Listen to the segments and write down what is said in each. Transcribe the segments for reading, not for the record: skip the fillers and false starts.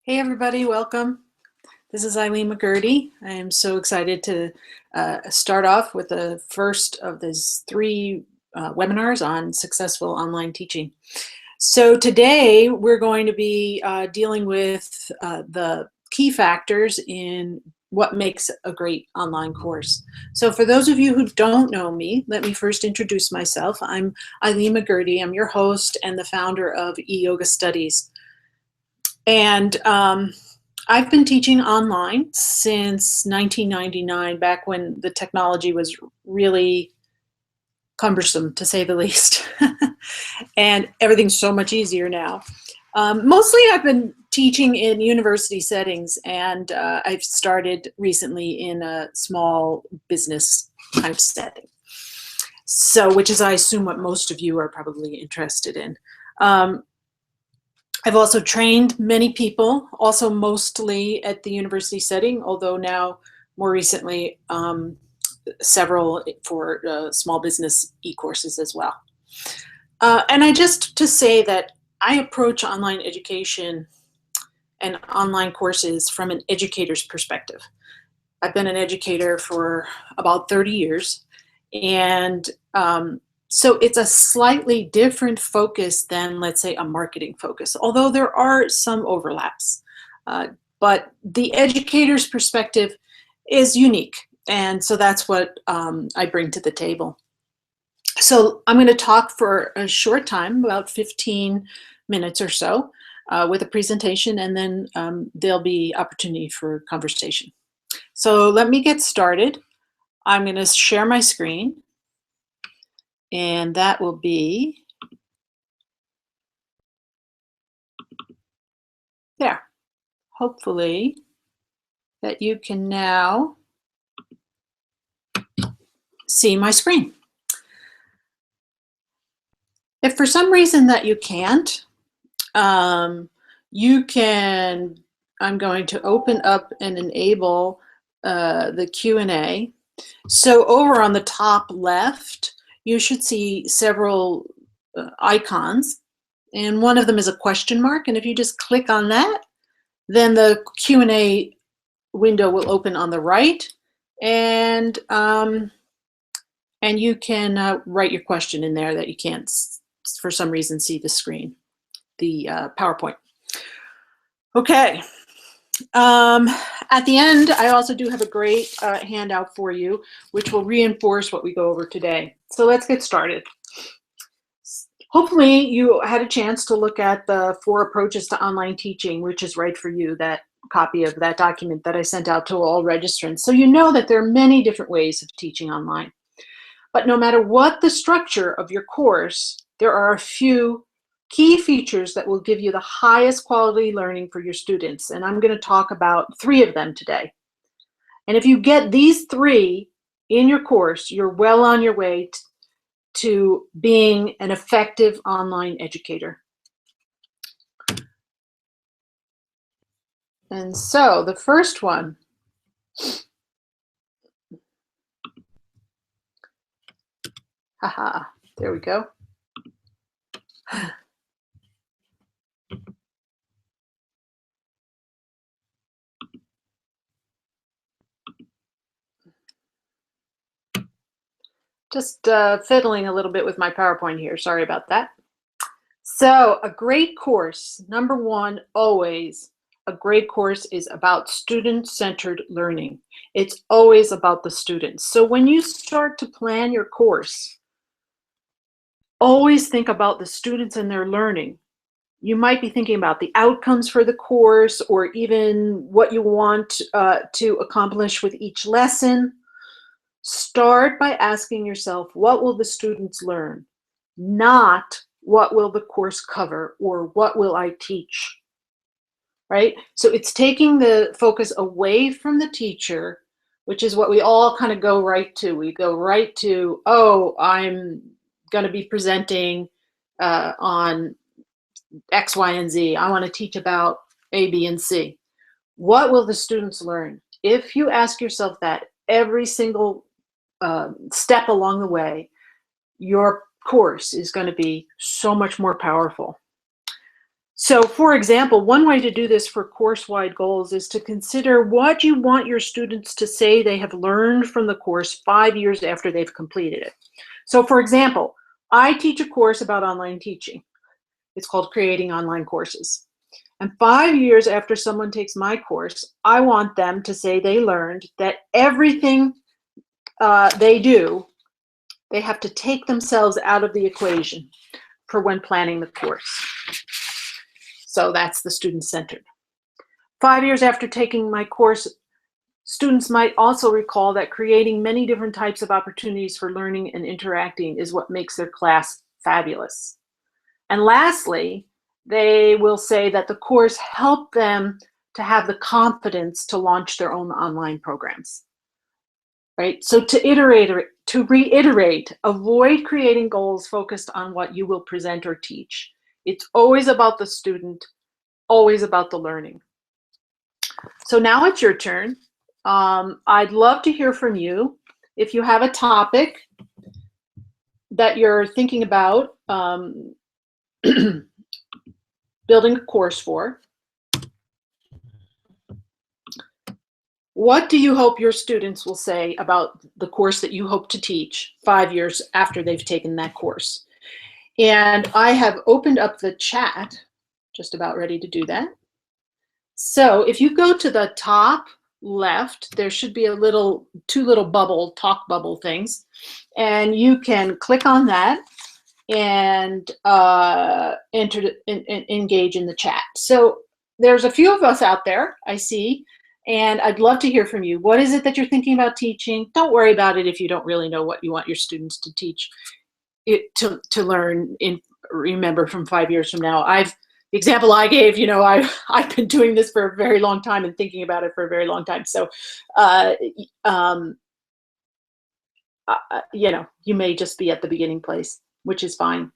Hey everybody, welcome. This is Eileen McGurdy. I am so excited to start off with the first of these three webinars on successful online teaching. So today we're going to be dealing with the key factors in what makes a great online course. So for those of you who don't know me, let me first introduce myself. I'm Eileen McGurdy. I'm your host and the founder of eYoga Studies. And I've been teaching online since 1999, back when the technology was really cumbersome, to say the least. And everything's so much easier now. Mostly I've been teaching in university settings, and I've started recently in a small business kind of setting. So, which is, I assume, what most of you are probably interested in. I've also trained many people, also mostly at the university setting, although now more recently several for small business e-courses as well. And I just to say that I approach online education and online courses from an educator's perspective. I've been an educator for about 30 years, and so it's a slightly different focus than, let's say, a marketing focus, although there are some overlaps. But the educator's perspective is unique, and so that's what I bring to the table. So I'm going to talk for a short time, about 15 minutes or so, with a presentation, and then there'll be opportunity for conversation. So let me get started. I'm going to share my screen. And that will be there. Hopefully that you can now see my screen. If for some reason that you can't, you can, I'm going to open up and enable the Q&A. So over on the top left, you should see several icons, and one of them is a question mark, and if you just click on that, then the Q&A window will open on the right, and you can write your question in there that you can't, for some reason, see the screen, the PowerPoint. Okay. At the end, I also do have a great handout for you, which will reinforce what we go over today. So let's get started. Hopefully you had a chance to look at the 4 approaches to online teaching, which is right for you, that copy of that document that I sent out to all registrants. So you know that there are many different ways of teaching online. But no matter what the structure of your course, there are a few key features that will give you the highest quality learning for your students. And I'm going to talk about 3 of them today. And if you get these 3 in your course, you're well on your way to being an effective online educator. And so the first one, haha, there we go. Just fiddling a little bit with my PowerPoint here. Sorry about that. So a great course, number 1, always, a great course is about student-centered learning. It's always about the students. So when you start to plan your course, always think about the students and their learning. You might be thinking about the outcomes for the course, or even what you want to accomplish with each lesson. Start by asking yourself, what will the students learn? Not what will the course cover or what will I teach, right? So it's taking the focus away from the teacher, which is what we all kind of go right to. We go right to, oh, I'm going to be presenting on X, Y, and Z. I want to teach about A, B, and C. What will the students learn? If you ask yourself that every single step along the way, your course is going to be so much more powerful. So for example, one way to do this for course-wide goals is to consider what you want your students to say they have learned from the course 5 years after they've completed it. So for example, I teach a course about online teaching. It's called Creating Online Courses. And 5 years after someone takes my course, I want them to say they learned that everything they do, they have to take themselves out of the equation for when planning the course. So that's the student-centered. 5 years after taking my course, students might also recall that creating many different types of opportunities for learning and interacting is what makes their class fabulous. And lastly, they will say that the course helped them to have the confidence to launch their own online programs. Right? So to reiterate, avoid creating goals focused on what you will present or teach. It's always about the student, always about the learning. So now it's your turn. I'd love to hear from you. If you have a topic that you're thinking about building a course for, what do you hope your students will say about the course that you hope to teach 5 years after they've taken that course? And I have opened up the chat, just about ready to do that. So if you go to the top left, there should be two little talk bubble things, and you can click on that and engage in the chat. So there's a few of us out there, I see, and I'd love to hear from you. What is it that you're thinking about teaching? Don't worry about it if you don't really know what you want your students to teach, to learn, remember from 5 years from now. The example I gave, I've been doing this for a very long time and thinking about it for a very long time. So, you may just be at the beginning place, which is fine.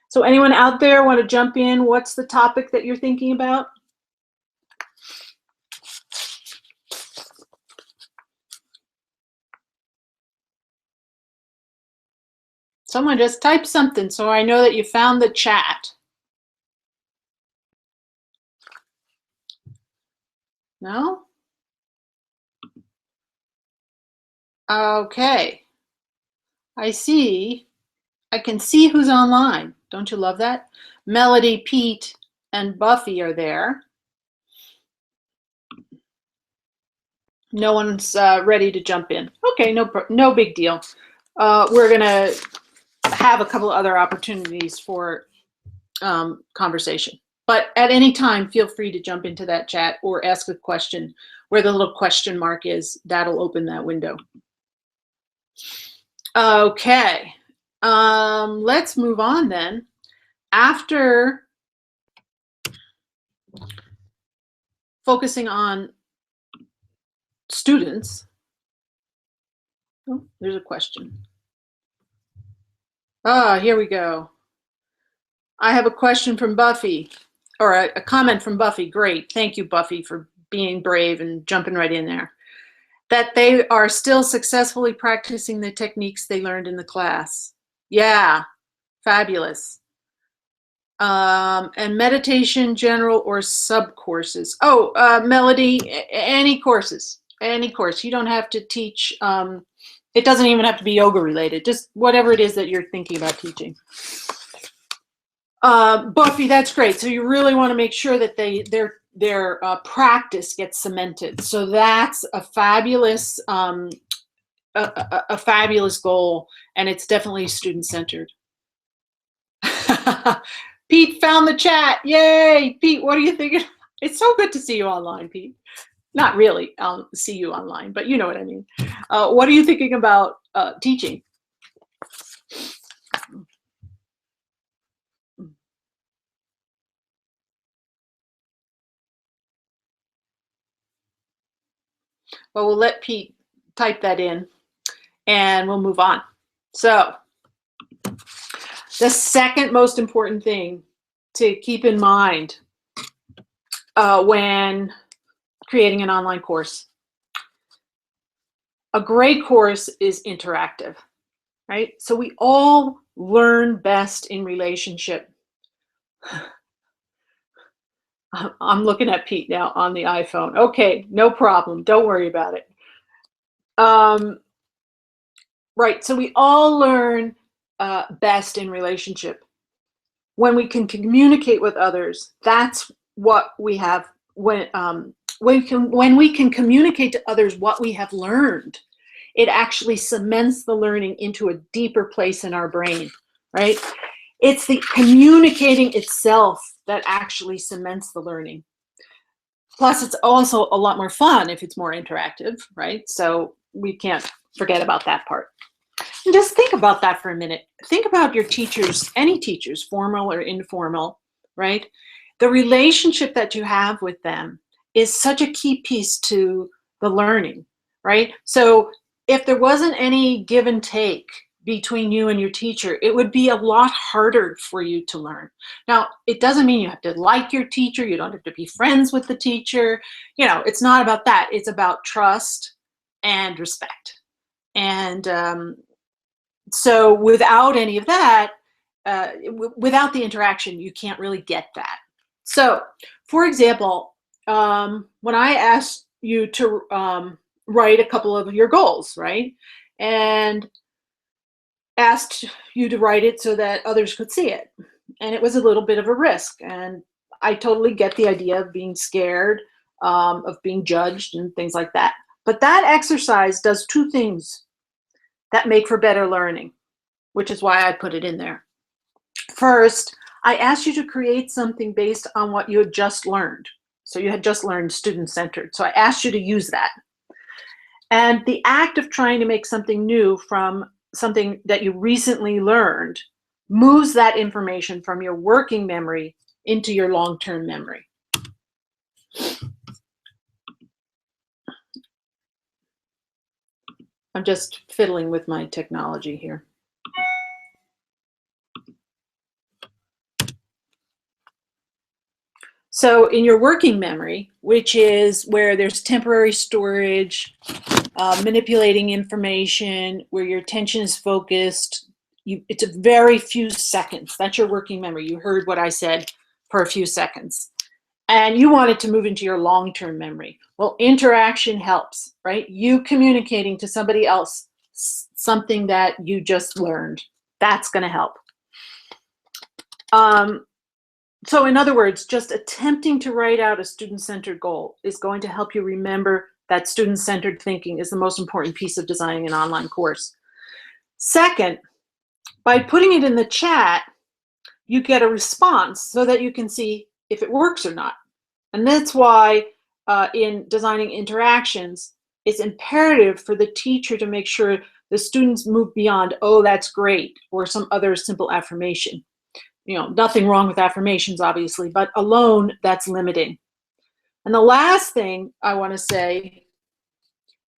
So anyone out there want to jump in? What's the topic that you're thinking about? Someone just type something so I know that you found the chat. No? Okay. I can see who's online. Don't you love that? Melody, Pete, and Buffy are there. No one's ready to jump in. Okay, no big deal. We're gonna have a couple other opportunities for conversation. But at any time, feel free to jump into that chat or ask a question where the little question mark is. That'll open that window. Okay, let's move on then. After focusing on students, oh, there's a question. Here we go. I have a question from Buffy, or a comment from Buffy. Great, thank you, Buffy, for being brave and jumping right in there. That they are still successfully practicing the techniques they learned in the class. Yeah, fabulous. And meditation, general, or sub courses. Oh, Melody, any courses, any course. You don't have to teach, it doesn't even have to be yoga related, just whatever it is that you're thinking about teaching. Buffy, that's great. So you really want to make sure that their practice gets cemented. So that's a fabulous a fabulous goal, and it's definitely student-centered. Pete found the chat. Yay, Pete, what are you thinking? It's so good to see you online, Pete. Not really, I'll see you online, but you know what I mean. What are you thinking about teaching? Well, we'll let Pete type that in and we'll move on. So the second most important thing to keep in mind when creating an online course, a great course is interactive, right? So we all learn best in relationship. I'm looking at Pete now on the iPhone. Okay, no problem. Don't worry about it. Um, right. So we all learn best in relationship when we can communicate with others. That's what we have when we can communicate to others what we have learned. It actually cements the learning into a deeper place in our brain, right? It's the communicating itself that actually cements the learning. Plus, it's also a lot more fun if it's more interactive, right? So we can't forget about that part. And just think about that for a minute. Think about your teachers, any teachers, formal or informal, right? The relationship that you have with them is such a key piece to the learning, right? So if there wasn't any give and take between you and your teacher, it would be a lot harder for you to learn. Now, it doesn't mean you have to like your teacher. You don't have to be friends with the teacher. You know, it's not about that. It's about trust and respect. And so without any of that, without the interaction, you can't really get that. So, for example, when I asked you to write a couple of your goals, right? And asked you to write it so that others could see it. And it was a little bit of a risk. And I totally get the idea of being scared, of being judged and things like that. But that exercise does two things that make for better learning, which is why I put it in there. First, I asked you to create something based on what you had just learned. So you had just learned student-centered. So I asked you to use that. And the act of trying to make something new from something that you recently learned moves that information from your working memory into your long-term memory. I'm just fiddling with my technology here. So in your working memory, which is where there's temporary storage, manipulating information, where your attention is focused, it's a very few seconds. That's your working memory. You heard what I said for a few seconds. And you want it to move into your long-term memory. Well, interaction helps, right? You communicating to somebody else something that you just learned. That's going to help. So in other words, just attempting to write out a student-centered goal is going to help you remember that student-centered thinking is the most important piece of designing an online course. Second, by putting it in the chat, you get a response so that you can see if it works or not. And that's why in designing interactions, it's imperative for the teacher to make sure the students move beyond, oh, that's great, or some other simple affirmation. You know, nothing wrong with affirmations, obviously, but alone, that's limiting. And the last thing I want to say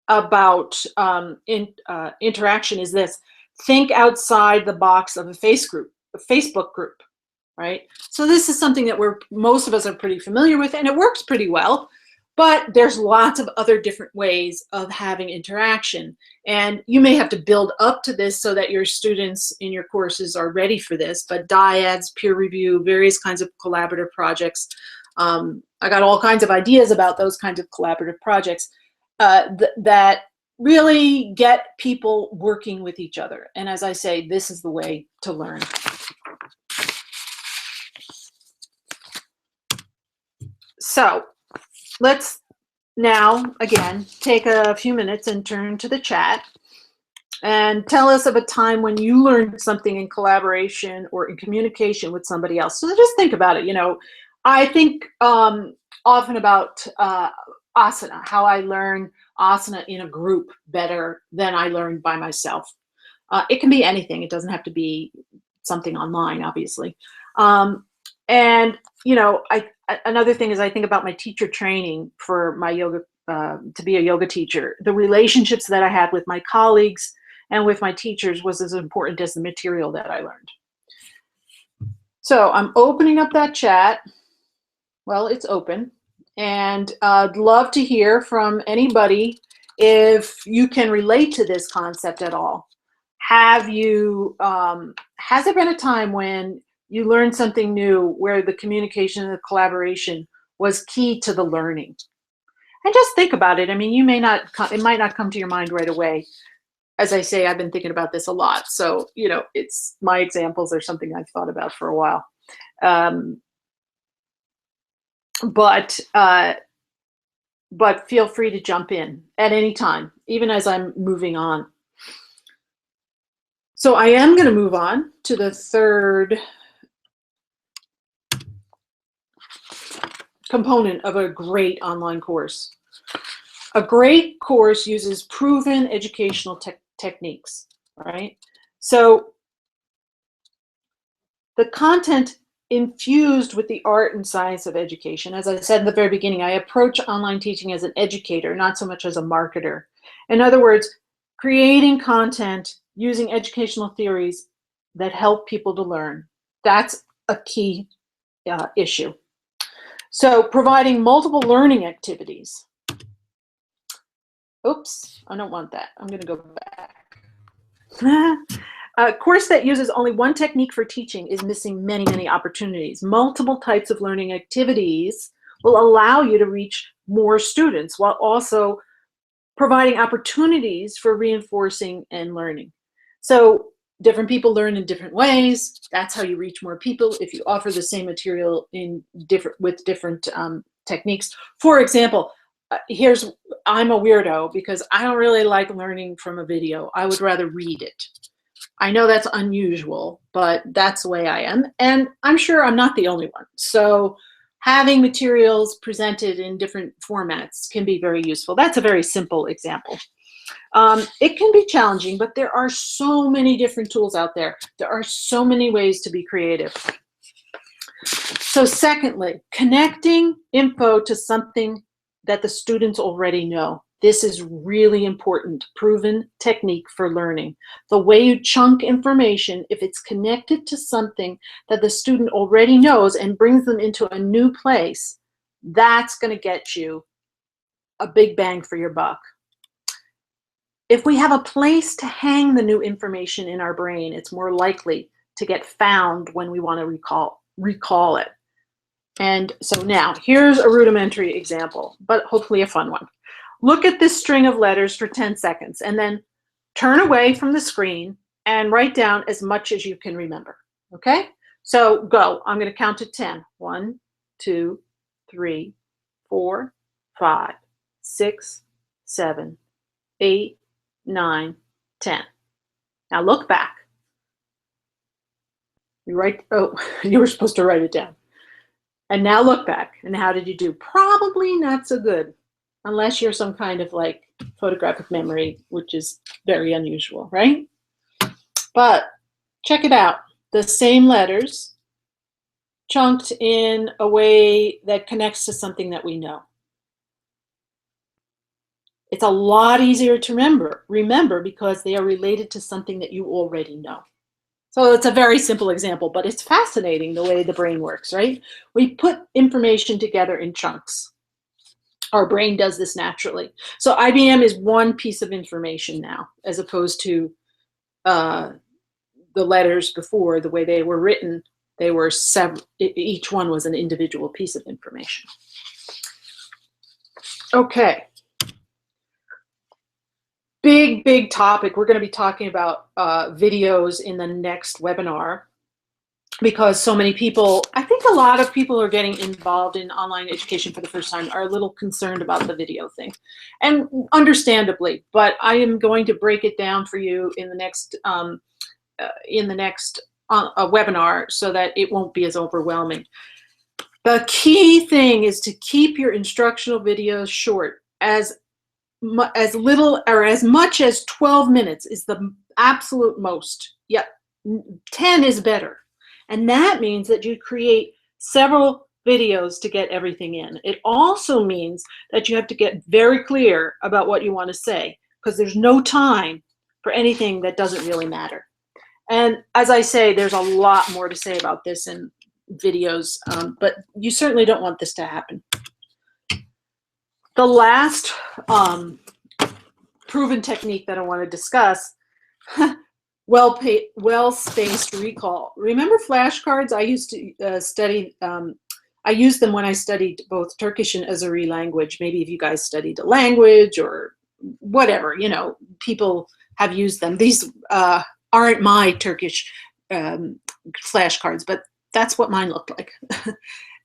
about interaction is this: think outside the box of a Facebook group, right? So this is something that most of us are pretty familiar with, and it works pretty well. But there's lots of other different ways of having interaction. And you may have to build up to this so that your students in your courses are ready for this, but dyads, peer review, various kinds of collaborative projects. I got all kinds of ideas about those kinds of collaborative projects that really get people working with each other. And as I say, this is the way to learn. So let's now, again, take a few minutes and turn to the chat and tell us of a time when you learned something in collaboration or in communication with somebody else. So just think about it. You know, I think often about asana, how I learn asana in a group better than I learned by myself. It can be anything. It doesn't have to be something online, obviously. And, you know, another thing is I think about my teacher training for my yoga, to be a yoga teacher. The relationships that I had with my colleagues and with my teachers was as important as the material that I learned. So I'm opening up that chat. Well, it's open. And I'd love to hear from anybody if you can relate to this concept at all. Have you, has there been a time when you learned something new where the communication and the collaboration was key to the learning. And just think about it. I mean, it might not come to your mind right away. As I say, I've been thinking about this a lot. So, it's my examples are something I've thought about for a while. But feel free to jump in at any time, even as I'm moving on. So I am going to move on to the third component of a great online course. A great course uses proven educational techniques, right? So the content infused with the art and science of education. As I said in the very beginning, I approach online teaching as an educator, not so much as a marketer. In other words, creating content using educational theories that help people to learn. That's a key issue. So providing multiple learning activities. Oops, I don't want that. I'm going to go back. A course that uses only one technique for teaching is missing many, many opportunities. Multiple types of learning activities will allow you to reach more students while also providing opportunities for reinforcing and learning. So different people learn in different ways. That's how you reach more people if you offer the same material with different techniques. For example, I'm a weirdo because I don't really like learning from a video. I would rather read it. I know that's unusual, but that's the way I am. And I'm sure I'm not the only one. So having materials presented in different formats can be very useful. That's a very simple example. It can be challenging, but there are so many different tools out there. There are so many ways to be creative. So secondly, connecting info to something that the students already know. This is really important, proven technique for learning. The way you chunk information, if it's connected to something that the student already knows and brings them into a new place, that's going to get you a big bang for your buck. If we have a place to hang the new information in our brain, it's more likely to get found when we want to recall it. And so now, here's a rudimentary example, but hopefully a fun one. Look at this string of letters for 10 seconds and then turn away from the screen and write down as much as you can remember, okay? So go, I'm gonna count to 10. 1, 2, 3, 4, 5, 6, 7, 8, 9, 10. Now look back. You were supposed to write it down. And now look back, and how did you do? Probably not so good, unless you're some kind of like photographic memory, which is very unusual, right? But check it out. The same letters chunked in a way that connects to something that we know. It's a lot easier to remember because they are related to something that you already know. So it's a very simple example, but it's fascinating the way the brain works, right? We put information together in chunks. Our brain does this naturally. So IBM is one piece of information now, as opposed to the letters before, the way they were written, they were several, each one was an individual piece of information. Okay. Big topic. We're going to be talking about videos in the next webinar because so many people, I think a lot of people who are getting involved in online education for the first time are a little concerned about the video thing, and understandably, but I am going to break it down for you in the next webinar so that it won't be as overwhelming. The key thing is to keep your instructional videos short. As little or as much as 12 minutes is the absolute most. Yeah, 10 is better. And that means that you create several videos to get everything in. It also means that you have to get very clear about what you want to say, because there's no time for anything that doesn't really matter. And as I say, there's a lot more to say about this in videos, but you certainly don't want this to happen. The last proven technique that I want to discuss, well-spaced recall. Remember flashcards? I used to study, I I used them when I studied both Turkish and Azeri language. Maybe if you guys studied a language or whatever, you know, people have used them. These aren't my Turkish flashcards, but that's what mine looked like.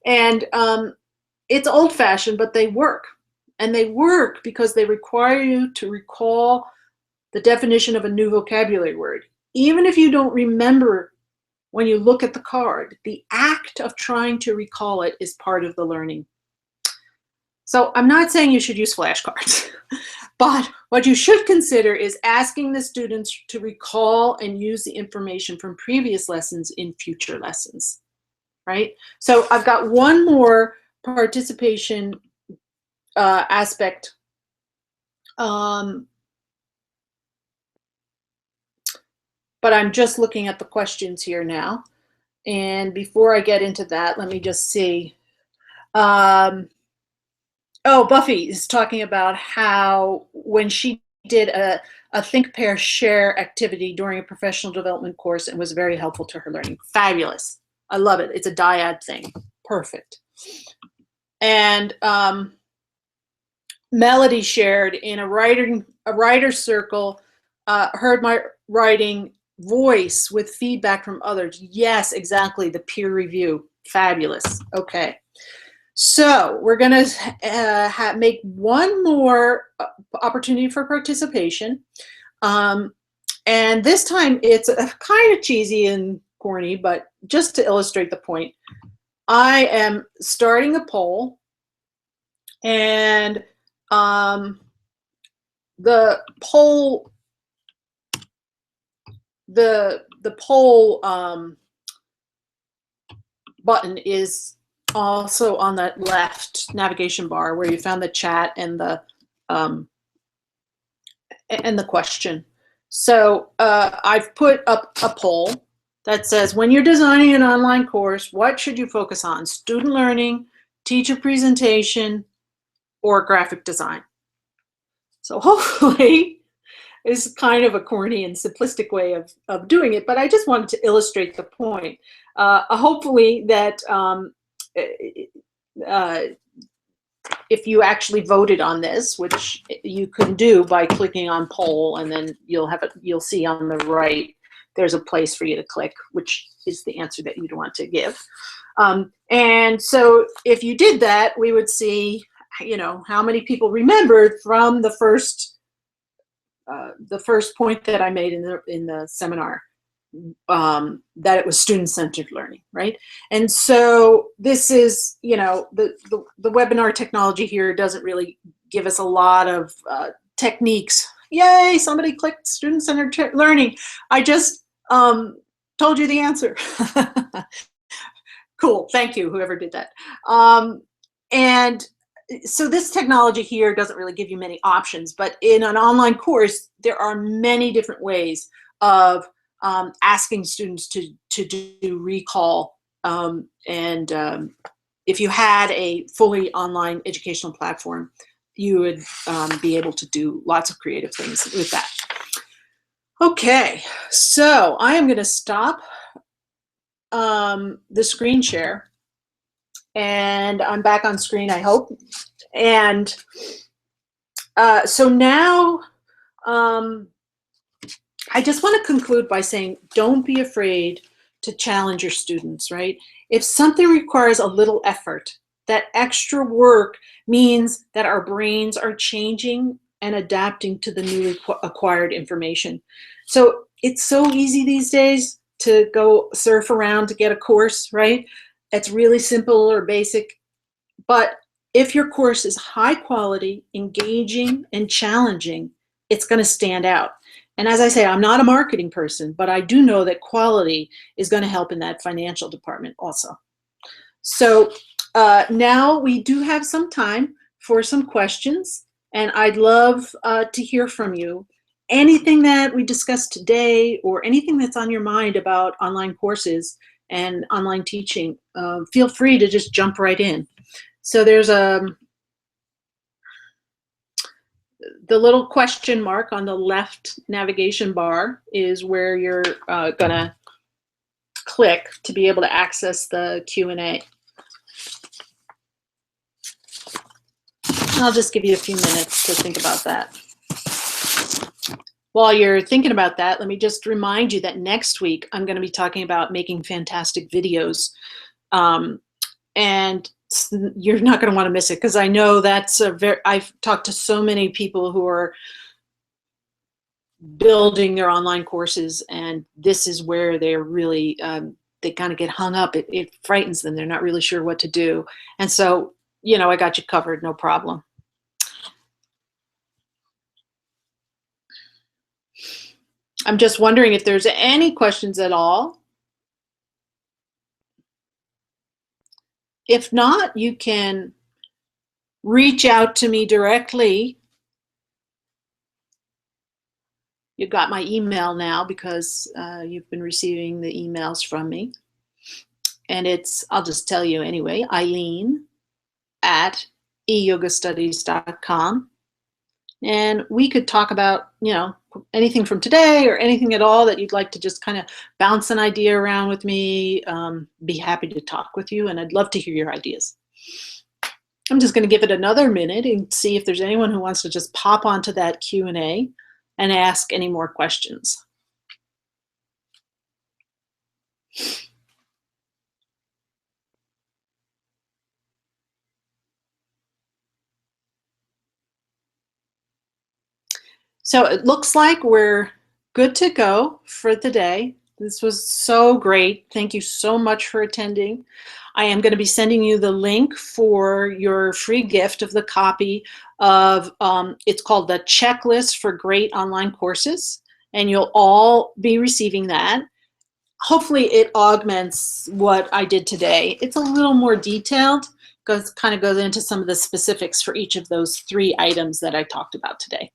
And it's old-fashioned, but they work. And they work because they require you to recall the definition of a new vocabulary word. Even if you don't remember when you look at the card, the act of trying to recall it is part of the learning. So I'm not saying you should use flashcards, but what you should consider is asking the students to recall and use the information from previous lessons in future lessons, right? So I've got one more participation aspect. But I'm just looking at the questions here now. And before I get into that, let me just see. Oh, Buffy is talking about how when she did a think, pair, share activity during a professional development course, it was very helpful to her learning. Fabulous. I love it. It's a dyad thing. Perfect. And Melody shared in a writer's circle, heard my writing voice with feedback from others. Yes, exactly. The peer review. Fabulous. Okay. So we're going to make one more opportunity for participation. And this time it's kind of cheesy and corny, but just to illustrate the point, I am starting a poll, and the poll button is also on the left navigation bar where you found the chat and the question. So I've put up a poll that says, when you're designing an online course, what should you focus on? Student learning, teacher presentation, or graphic design? So hopefully is kind of a corny and simplistic way of doing it, but I just wanted to illustrate the point. Hopefully that if you actually voted on this, which you can do by clicking on poll, and then you'll see on the right there's a place for you to click, which is the answer that you'd want to give. And so if you did that, we would see, you know, how many people remembered from the first point that I made in the seminar, that it was student-centered learning, right? And so this is, you know, the webinar technology here doesn't really give us a lot of techniques. Yay, somebody clicked student-centered learning. I just told you the answer. Cool, thank you, whoever did that. And so this technology here doesn't really give you many options, but in an online course, there are many different ways of asking students to do recall. If you had a fully online educational platform, you would be able to do lots of creative things with that. Okay, so I am going to stop the screen share, and I'm back on screen, I hope. And so now I just want to conclude by saying, don't be afraid to challenge your students, right? If something requires a little effort, that extra work means that our brains are changing and adapting to the newly acquired information. So it's so easy these days to go surf around to get a course, right? It's really simple or basic. But if your course is high quality, engaging, and challenging, it's going to stand out. And as I say, I'm not a marketing person, but I do know that quality is going to help in that financial department also. So now we do have some time for some questions, and I'd love to hear from you. Anything that we discussed today or anything that's on your mind about online courses and online teaching, feel free to just jump right in. So there's the little question mark on the left navigation bar is where you're gonna click to be able to access the Q&A. I'll just give you a few minutes to think about that. While you're thinking about that, let me just remind you that next week I'm going to be talking about making fantastic videos. And you're not going to want to miss it, because I know that's I've talked to so many people who are building their online courses, and this is where they're really, they kind of get hung up. It frightens them. They're not really sure what to do. And so, I got you covered, no problem. I'm just wondering if there's any questions at all. If not, you can reach out to me directly. You've got my email now because you've been receiving the emails from me. And it's, I'll just tell you anyway, Eileen@eyogastudies.com. And we could talk about, anything from today or anything at all that you'd like to just kind of bounce an idea around with me. Be happy to talk with you, and I'd love to hear your ideas. I'm just going to give it another minute and see if there's anyone who wants to just pop onto that Q&A and ask any more questions. So it looks like we're good to go for the day. This was so great. Thank you so much for attending. I am going to be sending you the link for your free gift of the copy of, it's called the Checklist for Great Online Courses, and you'll all be receiving that. Hopefully it augments what I did today. It's a little more detailed, kind of goes into some of the specifics for each of those 3 items that I talked about today.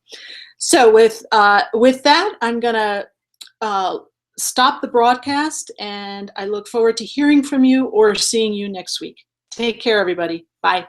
So with that, I'm going to stop the broadcast, and I look forward to hearing from you or seeing you next week. Take care, everybody. Bye.